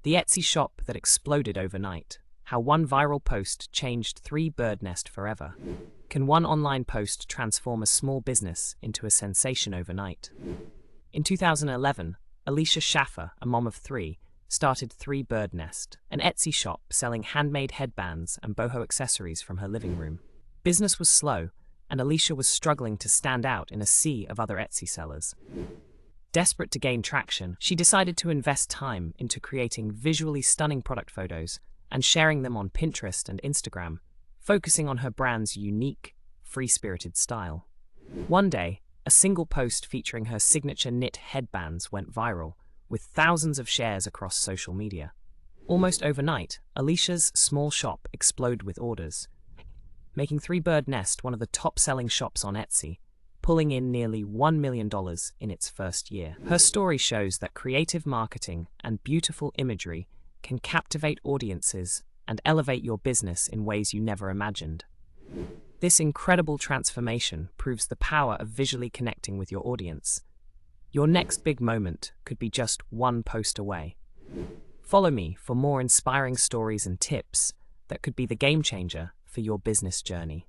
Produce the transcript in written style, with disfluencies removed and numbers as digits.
The Etsy shop that exploded overnight. How one viral post changed 3-bird nest forever. Can one online post transform a small business into a sensation overnight? In 2011, Alicia Schaffer, a mom of 3, started 3-Bird Nest, an Etsy shop selling handmade headbands and boho accessories from her living room. Business was slow, and Alicia was struggling to stand out in a sea of other Etsy sellers. Desperate to gain traction, she decided to invest time into creating visually stunning product photos and sharing them on Pinterest and Instagram, focusing on her brand's unique, free-spirited style. One day, a single post featuring her signature knit headbands went viral, with thousands of shares across social media. Almost overnight, Alicia's small shop exploded with orders, making 3-Bird Nest one of the top-selling shops on Etsy, pulling in nearly $1 million in its first year. Her story shows that creative marketing and beautiful imagery can captivate audiences and elevate your business in ways you never imagined. This incredible transformation proves the power of visually connecting with your audience. Your next big moment could be just one post away. Follow me for more inspiring stories and tips that could be the game changer for your business journey.